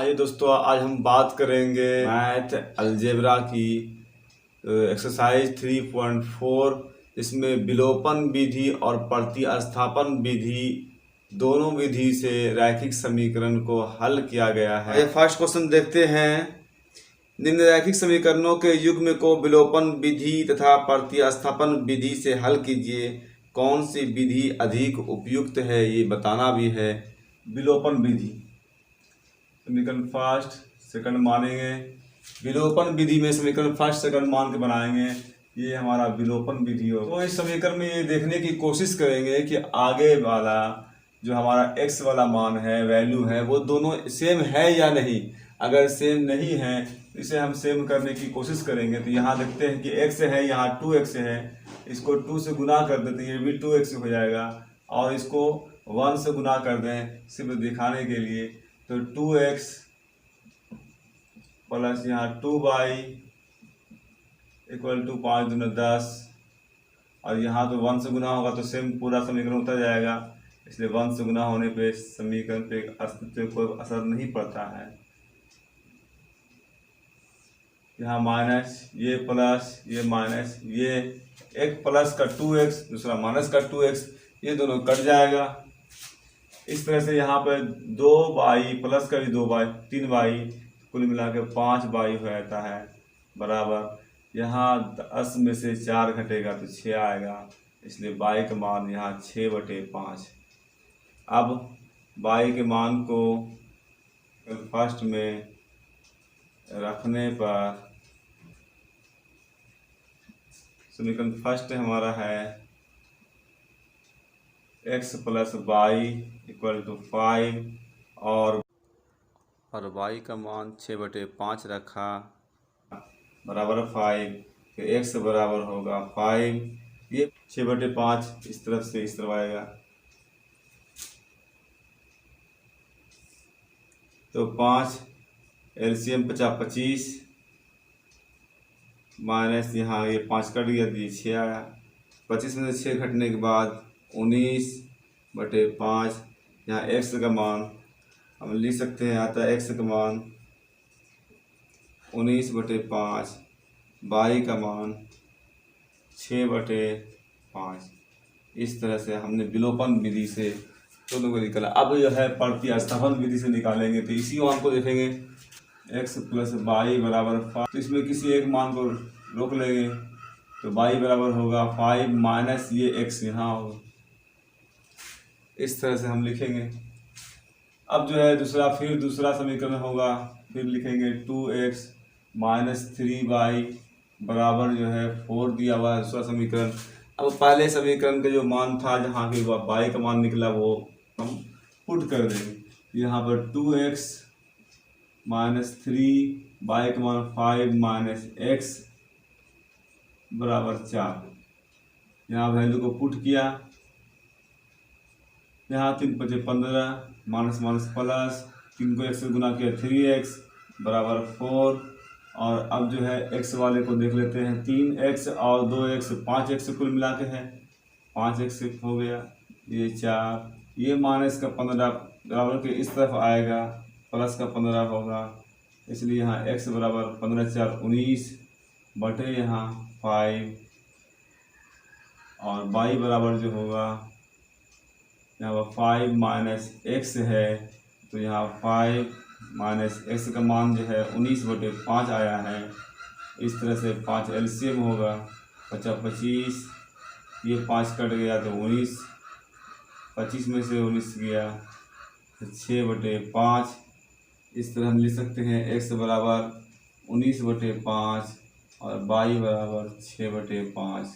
आइए दोस्तों, आज हम बात करेंगे मैथ अलजेब्रा की एक्सरसाइज 3.4। इसमें विलोपन विधि और प्रतिस्थापन विधि दोनों विधि से रैखिक समीकरण को हल किया गया है। फर्स्ट क्वेश्चन देखते हैं। निम्न रैखिक समीकरणों के युग्म को विलोपन विधि तथा प्रतिस्थापन विधि से हल कीजिए। कौन सी विधि अधिक उपयुक्त है ये बताना भी है। विलोपन विधि समीकरण फर्स्ट सेकंड मानेंगे। विलोपन विधि में समीकरण फर्स्ट सेकंड मान के बनाएंगे। ये हमारा विलोपन विधि हो। तो इस समीकरण में ये देखने की कोशिश करेंगे कि आगे वाला जो हमारा x वाला मान है, वैल्यू है, वो दोनों सेम है या नहीं। अगर सेम नहीं है तो इसे हम सेम करने की कोशिश करेंगे। तो यहाँ देखते हैं कि x है, यहाँ 2x है। इसको 2 से गुना कर देते हैं, ये भी 2x हो जाएगा। और इसको 1 से गुना कर दें सिर्फ दिखाने के लिए, तो 2x प्लस यहाँ 2y इक्वल टू 5 दूनी 10। और यहाँ तो 1 से गुना होगा तो सेम पूरा समीकरण उतर जाएगा, इसलिए 1 से गुना होने पे समीकरण पे अस्तित्व कोई असर नहीं पड़ता है। यहाँ माइनस, ये प्लस, ये माइनस, ये एक प्लस का 2x, दूसरा माइनस का 2x, ये दोनों कट जाएगा। इस तरह से यहाँ पे 2y प्लस का भी 2y, 3y, कुल मिला के 5y हो जाता है बराबर। यहाँ 10 में से 4 घटेगा तो 6 आएगा, इसलिए y का मान यहाँ 6/5। अब y के मान को फर्स्ट में रखने पर समीकरण फर्स्ट हमारा है x plus Y equal to 5 और y का मान 6/5 रखा बराबर 5। तो x बराबर होगा 5, ये 6/5 इस तरफ से इस तरफ आएगा। तो 5 एलसीएम 50-25 माइनस यहाँ ये 5 कट गया तो ये 6 आया। 25 में से 6 घटने के बाद 19/5। यहाँ x का मान हम लिख सकते हैं, आता है x का मान 19/5, y का मान 6/5। इस तरह से हमने विलोपन विधि से दोनों को निकाला। अब यह है प्रतिस्थापन विधि से निकालेंगे। तो इसी मान को देखेंगे, x प्लस वाई बराबर 5। तो इसमें किसी एक मान को रोक लेंगे, तो y बराबर होगा 5 माइनस ये x यहाँ होगा। इस तरह से हम लिखेंगे। अब जो है दूसरा समीकरण होगा, फिर लिखेंगे 2x माइनस 3y बराबर जो है 4 दिया हुआ है दूसरा समीकरण। अब पहले समीकरण का जो मान था, जहाँ की y का मान निकला, वो हम पुट कर देंगे। यहाँ पर 2x माइनस 3, y का मान 5 माइनस x बराबर 4। यहाँ वैल्यू को पुट किया, यहाँ 3×5 = 15 माइनस माइनस प्लस, 3 को x से गुना किया 3x बराबर 4। और अब जो है x वाले को देख लेते हैं, 3x और 2x 5x कुल मिला के है, 5x हो गया, ये 4, ये माइनस का 15 बराबर के इस तरफ आएगा, प्लस का 15 होगा, इसलिए यहाँ x बराबर 15×4 = 19 बटे यहाँ 5। और y बराबर जो होगा, यहाँ 5 माइनस x है, तो यहाँ 5 माइनस x का मान जो है 19/5 आया है। इस तरह से 5 एलसीएम होगा 50-25, ये 5 कट गया तो 19, 25 में से 19 गया तो 6/5। इस तरह हम लिख सकते हैं, x बराबर 19/5 और y बराबर 6/5।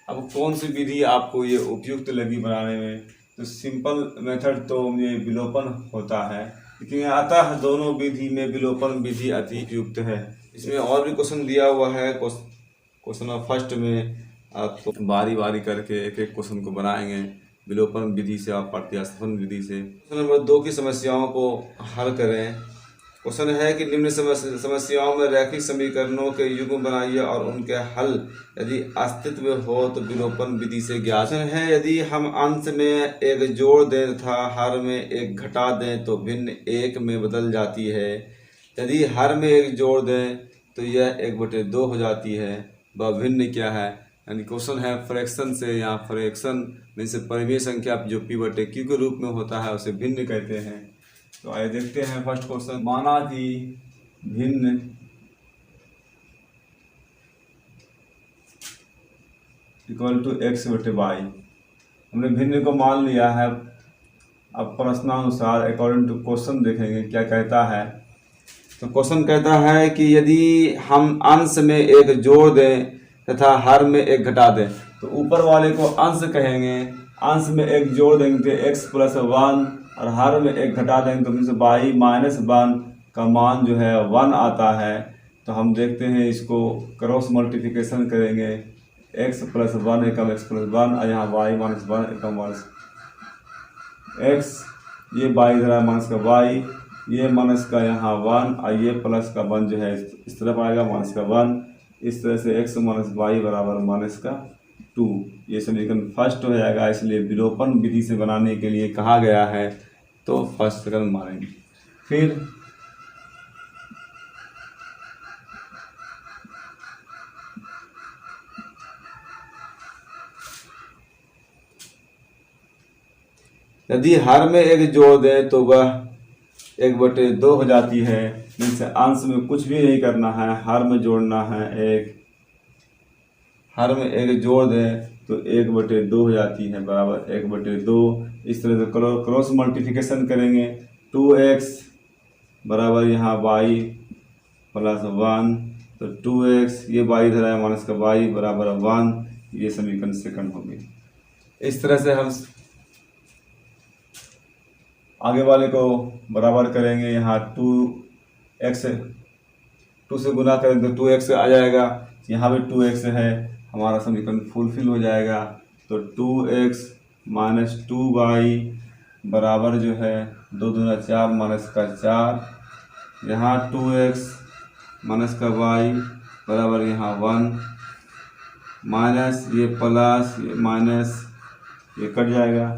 अब कौन सी विधि आपको ये उपयुक्त लगी बनाने में? तो सिंपल मेथड तो ये विलोपन होता है, लेकिन आता है दोनों विधि में विलोपन विधि अति उपयुक्त है। इसमें और भी क्वेश्चन दिया हुआ है। क्वेश्चन फर्स्ट में आपको बारी बारी करके एक एक क्वेश्चन को बनाएंगे विलोपन विधि से और प्रतिस्थापन विधि से। क्वेश्चन नंबर 2 की समस्याओं को हल करें। क्वेश्चन है कि निम्न समस्याओं में रैखिक समीकरणों के युग्म बनाइए और उनके हल यदि अस्तित्व हो तो विलोपन विधि से ज्ञात है। यदि हम अंश में एक जोड़ दें तथा हर में एक घटा दें तो भिन्न एक में बदल जाती है। यदि हर में एक जोड़ दें तो यह 1/2 हो जाती है। वह भिन्न क्या है? यानी क्वेश्चन है फ्रैक्शन से, यहाँ फ्रैक्शन में से परिमेय संख्या जो P/Q के रूप में होता है उसे भिन्न कहते हैं। तो आइए देखते हैं फर्स्ट क्वेश्चन। माना कि भिन्न इक्वल टू x/y। हमने भिन्न को मान लिया है। अब प्रश्नानुसार अकॉर्डिंग टू क्वेश्चन देखेंगे क्या कहता है। तो क्वेश्चन कहता है कि यदि हम अंश में एक जोड़ दें तथा हर में एक घटा दें, तो ऊपर वाले को अंश कहेंगे। अंश में एक जोड़ देंगे तो x+1 और हर में एक घटा देंगे तो y-1 का मान जो है 1 आता है। तो हम देखते हैं इसको क्रॉस मल्टीप्लिकेशन करेंगे। x+1 एकम x+1 और यहाँ y-1 एकम x, ये y इधर है माइनस का y, ये माइनस का यहाँ 1 और ये प्लस का 1 जो है इस तरफ आएगा माइनस का 1। इस तरह से x - y बराबर -2। ये समीकरण फर्स्ट हो जाएगा, इसलिए विलोपन विधि से बनाने के लिए कहा गया है। तो फर्स्ट समीकरण मानेंगे। फिर यदि हर में एक जोड़ दें तो वह 1/2 हो जाती है। जिनसे अंश में कुछ भी नहीं करना है, हर में जोड़ना है एक। हर में एक जोड़ दें तो 1/2 हो जाती है बराबर 1/2। इस तरह से क्रॉस मल्टीप्लिकेशन करेंगे। 2x बराबर यहाँ y+1, तो 2x ये y इधर है माइनस का y बराबर 1। ये समीकरण सेकंड हो गई। इस तरह से हम आगे वाले को बराबर करेंगे। यहाँ 2x 2 से गुना करेंगे तो 2x आ जाएगा। यहाँ भी 2x है, हमारा समीकरण फुलफिल हो जाएगा। तो 2x - 2y बराबर जो है 2 दूना 4 माइनस का 4। यहाँ 2x माइनस का y बराबर यहाँ 1 माइनस ये प्लस ये माइनस ये कट जाएगा।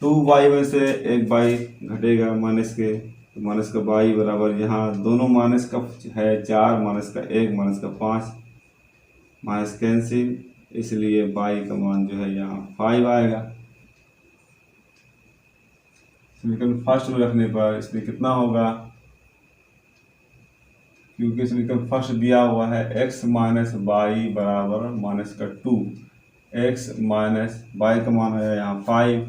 2y में से एक y घटेगा माइनस के, तो माइनस का y बराबर यहाँ दोनों माइनस का है 4 माइनस का 1 माइनस का 5 माइनस कैंसिल, इसलिए y का मान जो है यहाँ 5 आएगा। समीकरण फर्स्ट में रखने पर इसमें कितना होगा, क्योंकि समीकरण फर्स्ट दिया हुआ है x - y बराबर -2। x माइनस y का मान है यहाँ 5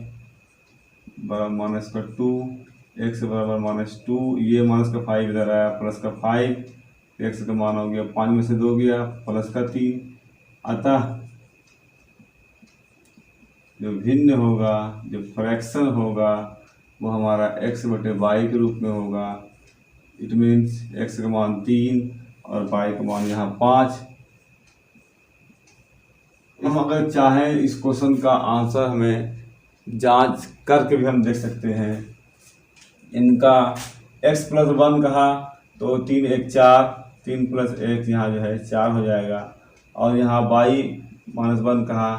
बराबर -2, x बराबर -2, ये माइनस का 5 इधर आया प्लस का 5, x का मान हो गया 5 में से 2 गया प्लस का 3। अतः जो भिन्न होगा, जो फ्रैक्शन होगा, वो हमारा x/y के रूप में होगा। इट मीन्स x का मान 3 और y का मान यहाँ 5। हम अगर चाहें इस क्वेश्चन का आंसर हमें जांच करके भी हम देख सकते हैं। इनका x+1 कहा तो 3 × 1 = 4, 3 + 1 यहाँ जो है 4 हो जाएगा। और यहाँ y-1 कहा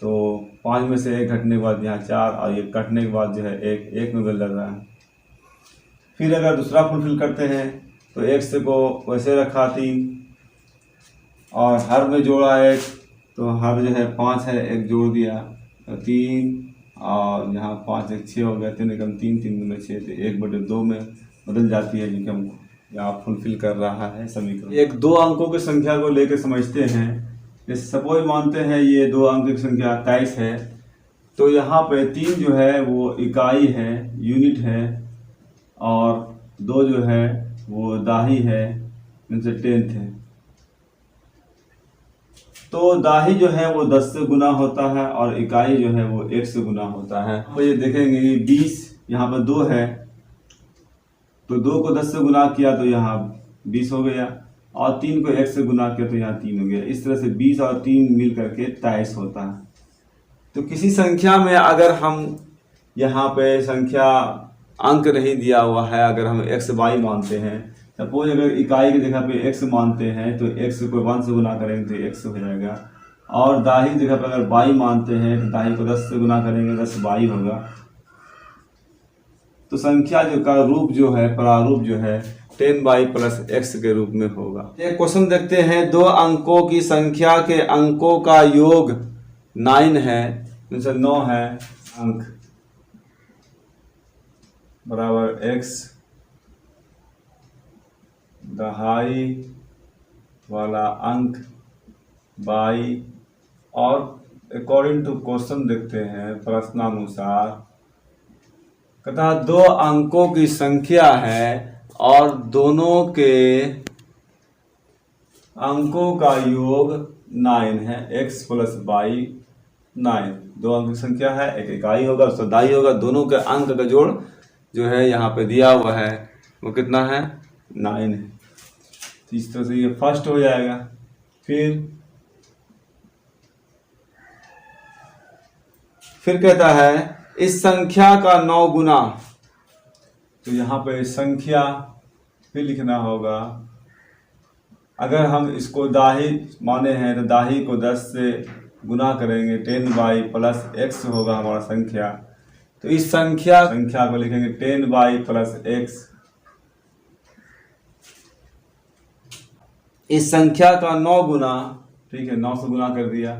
तो 5 में से 1 घटने के बाद यहाँ 4 और ये कटने के बाद जो है 1 में बदल रहा है। फिर अगर दूसरा फुलफिल करते हैं तो x को वैसे रखा 3 और हर में जोड़ा 1, तो हर जो है 5 है, 1 जोड़ दिया तो 3 और यहाँ 5 1 6 हो गया। 3 एकम 3, 3 दूना 6, तो 1/2 में बदल जाती है, जो कि हम यहाँ फुलफिल कर रहा है समीकरण। एक 2 अंकों की संख्या को लेकर समझते हैं। जैसे सपोज मानते हैं ये 2 अंक की संख्या 23 है, तो यहाँ पे 3 जो है वो इकाई है, यूनिट है, और 2 जो है वो दाही है, इनसे 10th है। तो दाही जो है वो 10 से गुना होता है और इकाई जो है वो 1 से गुना होता है। तो ये देखेंगे 20 यहाँ पर 2 है, तो 2 को 10 से गुना किया तो यहाँ 20 हो गया, और 3 को 1 से गुना किया तो यहाँ 3 हो गया। इस तरह से 20 और 3 मिल करके 23 होता है। तो किसी संख्या में अगर हम यहाँ पे संख्या अंक नहीं दिया हुआ है, अगर हम x y मानते हैं, सपोज अगर इकाई की जगह पे x मानते हैं तो x को 1 से गुना करेंगे तो x हो जाएगा, और दाही जगह पर अगर y मानते हैं तो दाही को 10 से गुना करेंगे 10 y होगा। तो संख्या जो का रूप जो है, प्रारूप जो है 10y प्लस x के रूप में होगा। एक क्वेश्चन देखते हैं, 2 अंकों की संख्या के अंकों का योग 9 है, 9 है अंक बराबर x, दहाई वाला अंक y, और अकॉर्डिंग टू क्वेश्चन देखते हैं प्रश्नानुसार, कहता 2 अंकों की संख्या है और दोनों के अंकों का योग 9 है, x प्लस y 9। 2 अंक की संख्या है, एक इकाई होगा उसका दाई होगा, दोनों के अंक का जोड़ जो है यहाँ पे दिया हुआ है वो कितना है 9 है। तो इस तरह से ये फर्स्ट हो जाएगा। फिर कहता है इस संख्या का 9 गुना, तो यहाँ पे संख्या फिर लिखना होगा। अगर हम इसको दाही माने हैं तो दाही को 10 से गुना करेंगे, 10y प्लस x होगा हमारा संख्या। तो इस संख्या को लिखेंगे 10y प्लस x। इस संख्या का 9 गुना, ठीक है 9 से गुना कर दिया।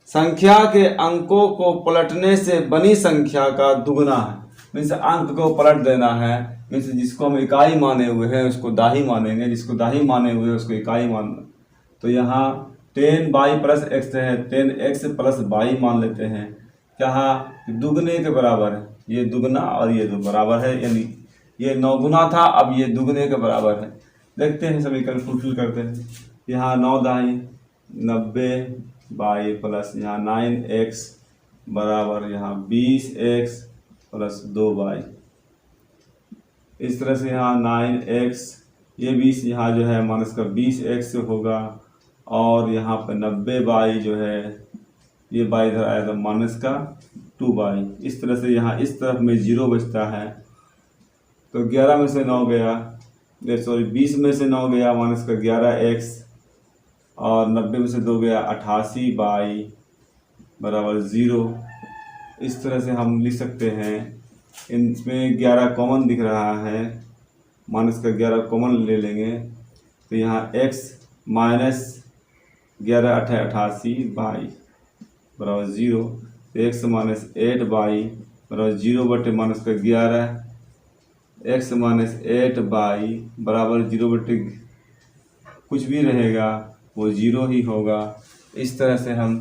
संख्या के अंकों को पलटने से बनी संख्या का दुगुना है, मीन्स अंक को पलट देना है, मीन्स जिसको हम इकाई माने हुए हैं उसको दाही मानेंगे, जिसको दाही माने हुए उसको इकाई मानना। तो यहाँ 10y प्लस x है, 10x प्लस y मान लेते हैं, क्या दुगने के बराबर है, ये दुगना और ये 2 बराबर है, यानी ये 9 गुना था, अब ये दुगने के बराबर है। देखते हैं समीकरण फुलफिल करते हैं। यहाँ 9 दाही 90y प्लस यहाँ 9x बराबर यहाँ 20x प्लस 2y। इस तरह से यहाँ 9x, ये 20 यहाँ जो है माइनस का 20x होगा, और यहाँ पर 90y जो है ये y इधर आया था माइनस का 2y। इस तरह से यहाँ इस तरफ में 0 बचता है, तो 11 में से 9 गया, 20 में से 9 गया माइनस का 11x, और 90 में से 2 गया 88y बराबर 0। इस तरह से हम लिख सकते हैं। इनमें 11 कॉमन दिख रहा है, माइनस का 11 कॉमन ले लेंगे, तो यहाँ x माइनस 11 88y बराबर 0, तो x माइनस 8y बराबर 0 बटे माइनस का 11, x माइनस 8y बराबर 0 बटे कुछ भी रहेगा वो 0 ही होगा। इस तरह से हम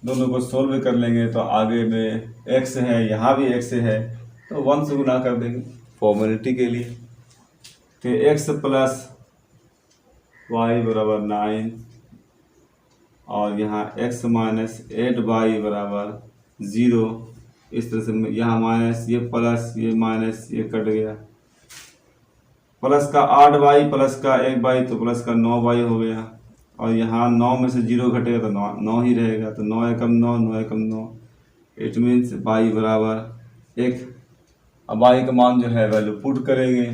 दोनों को सोल्व कर लेंगे, तो आगे में x है, यहाँ भी x है, तो 1 से गुना कर देंगे फॉर्मेलिटी के लिए। तो x प्लस y बराबर 9, और यहाँ x माइनस 8y बराबर 0। इस तरह से यहाँ माइनस, ये प्लस, ये माइनस, ये कट गया, प्लस का 8y प्लस का 1y, तो प्लस का 9y हो गया, और यहाँ 9 में से 0 घटेगा तो 9 ही रहेगा, तो 9 एकम 9, 9 एकम 9, इट मीन्स y बराबर 1। अब y का मान जो है वैल्यू पुट करेंगे।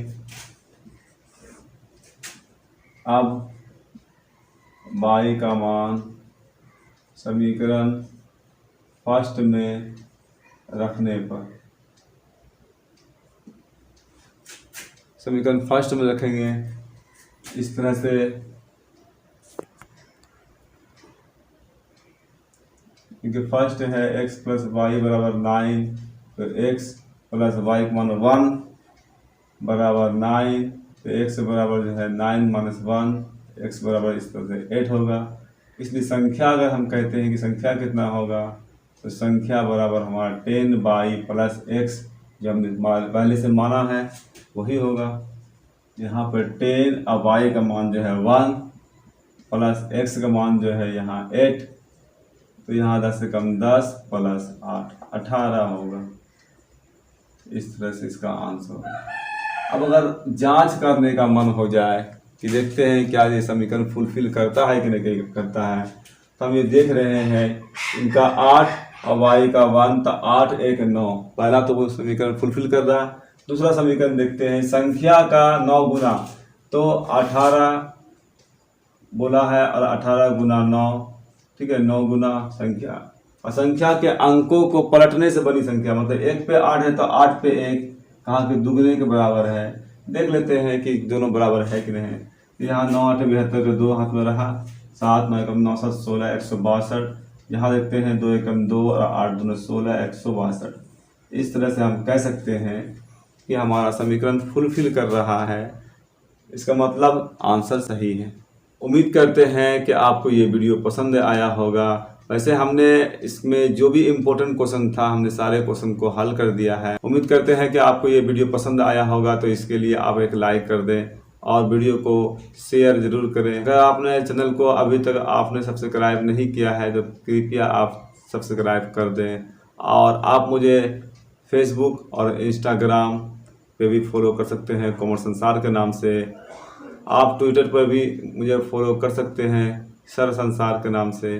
अब y का मान समीकरण फर्स्ट में रखने पर, समीकरण फर्स्ट में रखेंगे इस तरह से, क्योंकि फर्स्ट है x प्लस वाई बराबर 9, तो x प्लस वाई मान 1 बराबर 9, तो x बराबर जो है 9 माइनस 1, x बराबर इस तरह से 8 होगा। इसलिए संख्या अगर हम कहते हैं कि संख्या कितना होगा, तो संख्या बराबर हमारा 10y प्लस x, जो हमने पहले से माना है वही होगा। यहाँ पर 10 और y का मान जो है 1 प्लस x का मान जो है यहाँ 8, तो यहाँ 10 से कम 10 प्लस 8 18 होगा। इस तरह से इसका आंसर होगा। अब अगर जांच करने का मन हो जाए कि देखते हैं क्या ये समीकरण फुलफिल करता है कि नहीं करता है, तो हम ये देख रहे हैं इनका 8 और y का 1, तो 8 1 9। पहला तो वो समीकरण फुलफिल कर रहा है। दूसरा समीकरण देखते हैं, संख्या का 9 गुना, तो 18 बोला है और 18 गुना 9, ठीक है, 9 गुना संख्या। और संख्या के अंकों को पलटने से बनी संख्या, मतलब 1 पे 8 है तो 8 पे 1 कहाँ के दुगने के बराबर है। देख लेते हैं कि दोनों बराबर है कि नहीं। यहाँ 9 8 72 के 2 हाथ में रहा, 7 9 एकम 9 7 16 162। यहाँ देखते हैं 2 एकम 2 और 8 दूनी 16 162। इस तरह से हम कह सकते हैं कि हमारा समीकरण फुलफिल कर रहा है, इसका मतलब आंसर सही है। उम्मीद करते हैं कि आपको ये वीडियो पसंद आया होगा। वैसे हमने इसमें जो भी इम्पोर्टेंट क्वेश्चन था, हमने सारे क्वेश्चन को हल कर दिया है। उम्मीद करते हैं कि आपको ये वीडियो पसंद आया होगा, तो इसके लिए आप एक लाइक कर दें और वीडियो को शेयर ज़रूर करें। अगर आपने चैनल को अभी तक आपने सब्सक्राइब नहीं किया है तो कृपया आप सब्सक्राइब कर दें। और आप मुझे फेसबुक और इंस्टाग्राम पे भी फॉलो कर सकते हैं कॉमर्स संसार के नाम से। आप ट्विटर पर भी मुझे फॉलो कर सकते हैं सर संसार के नाम से।